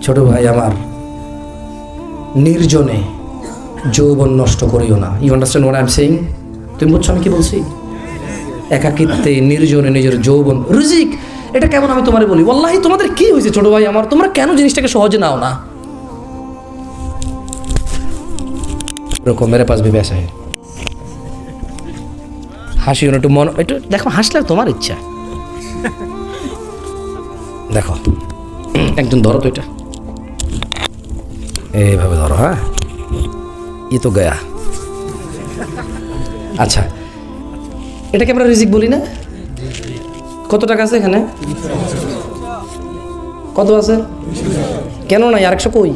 ছোট ভাই আমার, নির্জনে যৌবন নষ্ট করিও না। You understand what I am saying? তুমি বুঝছো আমি কি বলছি? একাকিত্বে নির্জনে নিজের যৌবন রিজিক, এটা কেমন আমি তোমারে বলি, ওয়াল্লাহি তোমাদের কি হয়েছে ছোট ভাই আমার, তোমরা কেন জিনিসটাকে সহজে নাও না? এরকম মেরে পাশ ভেবে আসে হাসিও না, একটু মন, একটু দেখো হাসলে তোমার ইচ্ছা। দেখো একজন ধরো তো, এটা এইভাবে ধরো, হ্যাঁ ই তো গয়া। আচ্ছা, এটাকে আমরা রিজিক বলি না? কত টাকা আছে এখানে? কত আছে? কেন নাই? আরেকশো কই?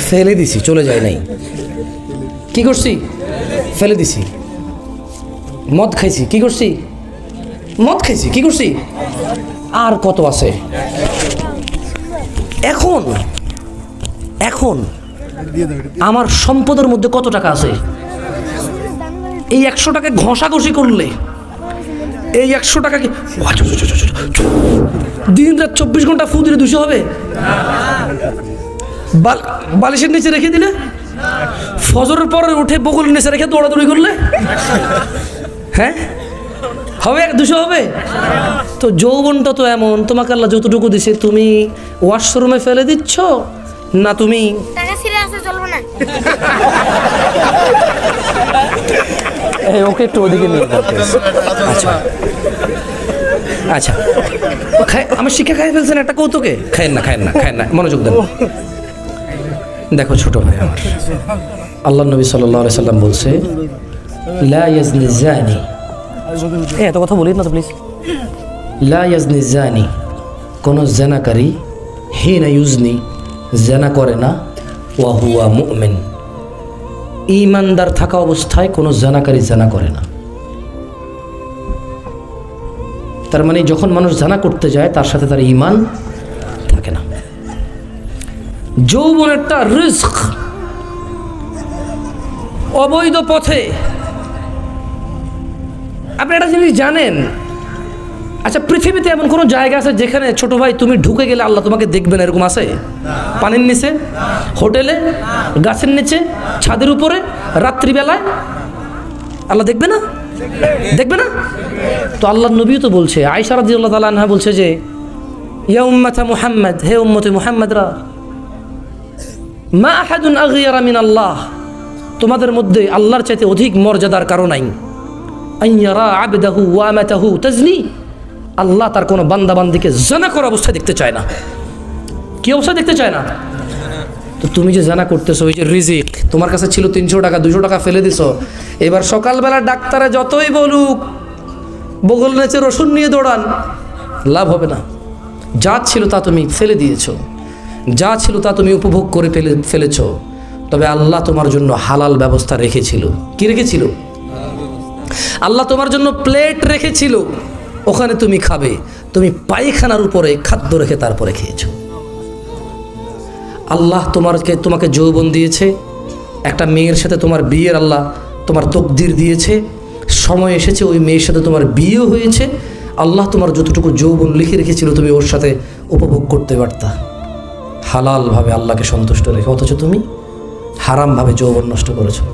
ফেলে দিছি, চলে যায় নাই। কি করছি? ফেলে দিছি। মদ খাইছি, কি করছি? মদ খাইছি, কি করছি? আর কত আছে? এখন এখন আমার সম্পদের মধ্যে কত টাকা আছে? এই 100 টাকা ঘষাঘষি করলে, এই 100 টাকা কি দিন রাত 24 ঘন্টা ফু দিলে 200 হবে? বালিশের নিচে রেখে দিলে, ফজরের পরে উঠে বগলের নিচে রেখে দৌড়াদৌড়ি করলে, হ্যাঁ হবে? 200 হবে? তো যৌবনটা তো এমন, তোমাকে আল্লাহ যতটুকু দিছে তুমি ওয়াশরুমে ফেলে দিচ্ছ না, তুমি ওকে একটু ওদিকে নিয়ে যাচ্ছে। আচ্ছা আচ্ছা, আমার শিক্ষা খাই ফেলছেন একটা কৌতুকে। খায়েন না, খায়েন না, খায়েন না, মনোযোগ দেন। দেখো ছোট ভাই আমার, আল্লাহ নবী সাল্লাল্লাহু আলাইহি সাল্লাম বলছে, লা ইয়াজনি জানি, এত কথা বলিস না তো প্লিজ। লা ইয়াজনি জানি, কোনো জেনাকারী, হিনা ইউজনি, জেনা করে না, ওয়া হুয়া মুমিন, ঈমানদার থাকা অবস্থায় কোনো জেনাকারী জেনা করে না। তার মানে যখন মানুষ জেনা করতে যায় তার সাথে তার ঈমান থাকে না। যৌবন একটা রিস্ক, অবৈধ পথে। আপনি একটা জিনিস জানেন? আচ্ছা, পৃথিবীতে এমন কোনো জায়গা আছে যেখানে ছোট ভাই তুমি ঢুকে গেলে আল্লাহ তোমাকে দেখবেন, এরকম আছে? পানির নিচে, হোটেলে, গাছের নিচে, ছাদের উপরে, রাত্রিবেলায় আল্লাহ দেখবে না? দেখবে না? তো আল্লাহর নবীও তো বলছে, আয়েশা রাদিয়াল্লাহু তাআলা আনহা বলছে যে, ইয়া উম্মাতা মুহাম্মদ, হে উম্মতে মুহাম্মদরা, মা আহাদুন আগইয়ারা মিন আল্লাহ, তোমাদের মধ্যে আল্লাহর চাইতে অধিক মর্যাদার কারণ নাই। আইয়ারা আবদাহু ওয়া আমাতাহু তাজনি, আল্লাহ তার কোনো বান্দা বান্দিকে জানা করা অবস্থায় দেখতে চায় না। কি অবস্থায় দেখতে চায় না? তো তুমি যে জানা করতেছো, ওই যে রিজিক তোমার কাছে ছিল 300 টাকা, 200 টাকা ফেলে দিছো, এবার সকালবেলা ডাক্তারে যতই বলুক বগল নেচে রসুন নিয়ে দৌড়ান, লাভ হবে না। যা ছিল তা তুমি ফেলে দিয়েছো, যা ছিল তা তুমি উপভোগ করে ফেলেছো। তবে আল্লাহ তোমার জন্য হালাল ব্যবস্থা রেখেছিল। কি রেখেছিল? আল্লাহ তোমার জন্য প্লেট রেখেছিল, ওখানে তুমি খাবে। তুমি পায়খানার উপরে খাদ্য রেখে তারপরে খেয়েছো। আল্লাহ তোমাকে যৌবন দিয়েছে, একটা মেয়ের সাথে তোমার বিয়ের আল্লাহ তোমার তকদির দিয়েছে, সময় এসেছে ওই মেয়ের সাথে তোমার বিয়েও হয়েছে। আল্লাহ তোমার যতটুকু যৌবন লিখে রেখেছিল তুমি ওর সাথে উপভোগ করতে পারতা হালালভাবে, আল্লাহকে সন্তুষ্ট রেখে, অথচ তুমি হারামভাবে যৌবন নষ্ট করেছো।